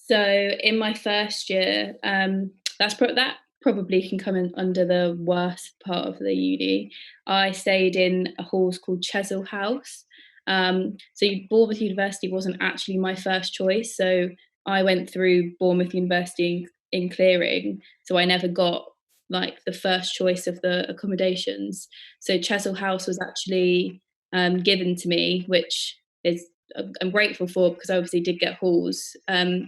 So in my first year, that probably can come in under the worst part of the uni. I stayed in a halls called Chesil House. Bournemouth University wasn't actually my first choice. So I went through Bournemouth University in clearing. So I never got like the first choice of the accommodations. So Chesil House was actually given to me, which is I'm grateful for because I obviously did get halls.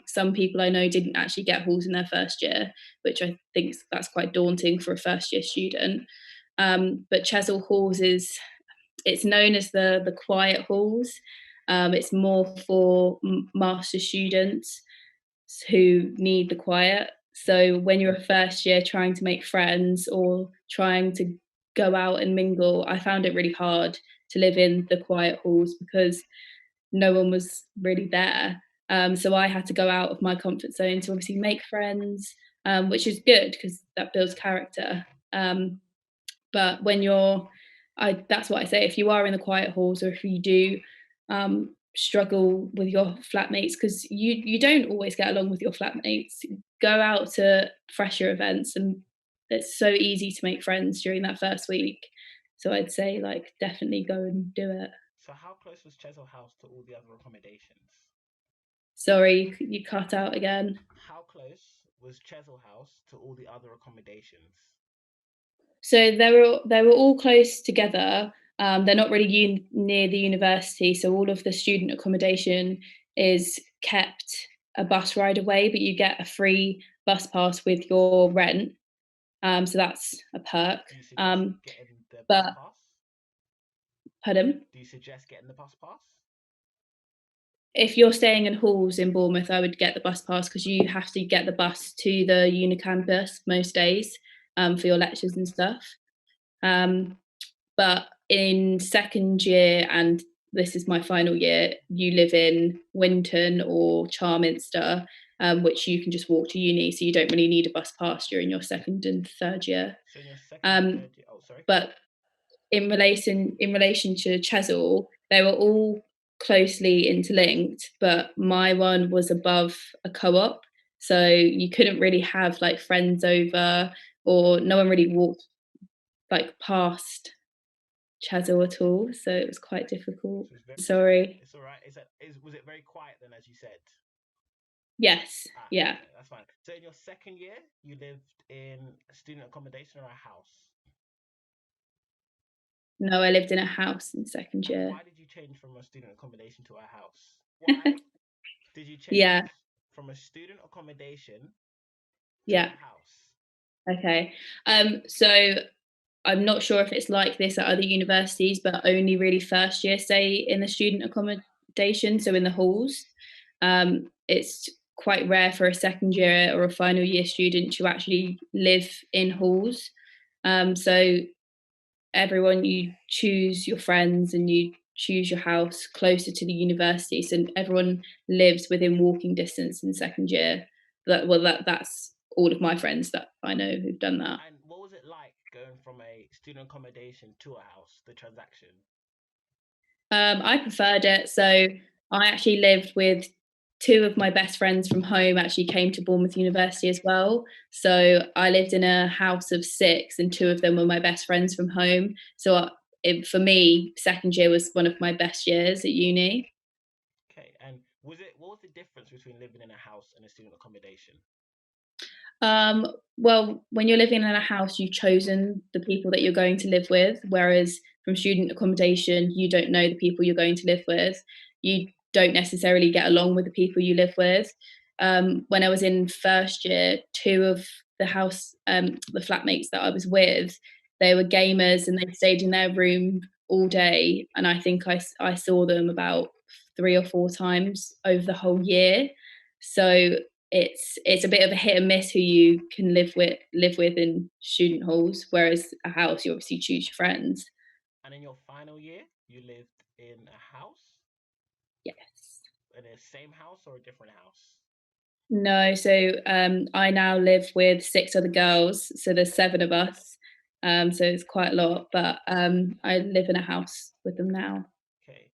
Some people I know didn't actually get halls in their first year, which I think that's quite daunting for a first year student. But Chesil Halls is it's known as the quiet halls. It's more for master students who need the quiet. So when you're a first year trying to make friends or trying to go out and mingle, I found it really hard to live in the quiet halls because no one was really there. So I had to go out of my comfort zone to obviously make friends, which is good because that builds character. But when that's what I say. If you are in the quiet halls, or if you do struggle with your flatmates, because you don't always get along with your flatmates, go out to fresher events, and it's so easy to make friends during that first week. So I'd say like definitely go and do it. So how close was Chesil House to all the other accommodations? Sorry, you cut out again. How close was Chesil House to all the other accommodations? So they were all close together. They're not really near the university, so all of the student accommodation is kept a bus ride away, but you get a free bus pass with your rent. So that's a perk. Do you suggest getting the bus But pass? pardon, Do you suggest getting the bus pass? if you're staying in halls in Bournemouth, I would get the bus pass because you have to get the bus to the uni campus most days for your lectures and stuff. Um, But in second year, and this is my final year, you live in Winton or Charminster, which you can just walk to uni, so you don't really need a bus pass during your second and third year. So in your second and Um, third year, oh sorry, but in relation to Chesil, they were all closely interlinked, but my one was above a co-op, so you couldn't really have like friends over, or no one really walked like past Chesil at all, so it was quite difficult. so it's very, Sorry. it's all right. Was it very quiet then, as you said? Yes, Ah, yeah. okay, that's fine. So in your second year, you lived in student accommodation or a house? No, I lived in a house in second And year. why did you change from a student accommodation to a house? Why did you Yeah, change from a student accommodation to a yeah, house? okay. So I'm not sure if it's like this at other universities, but only really first year stay in the student accommodation, so in the halls. It's quite rare for a second year or a final year student to actually live in halls. So everyone, you choose your friends and you choose your house closer to the university, so everyone lives within walking distance in second year. That's all of my friends that I know who've done that. And what was it like going from a student accommodation to a house, the transaction? I preferred it. So I actually lived with two of my best friends from home actually came to Bournemouth University as well. So I lived in a house of six, and two of them were my best friends from home. So for me, second year was one of my best years at uni. Okay, and what was the difference between living in a house and a student accommodation? Well, when you're living in a house, you've chosen the people that you're going to live with, whereas from student accommodation, you don't know the people you're going to live with. You don't necessarily get along with the people you live with. When I was in first year, two of the flatmates that I was with, they were gamers and they stayed in their room all day. And I think I saw them about three or four times over the whole year. So it's a bit of a hit and miss who you can live with in student halls, whereas a house you obviously choose your friends. And in your final year, you lived in a house, Yes. in the same house or a different house? No, so I now live with six other girls, so there's seven of us. So it's quite a lot, but I live in a house with them now. Okay.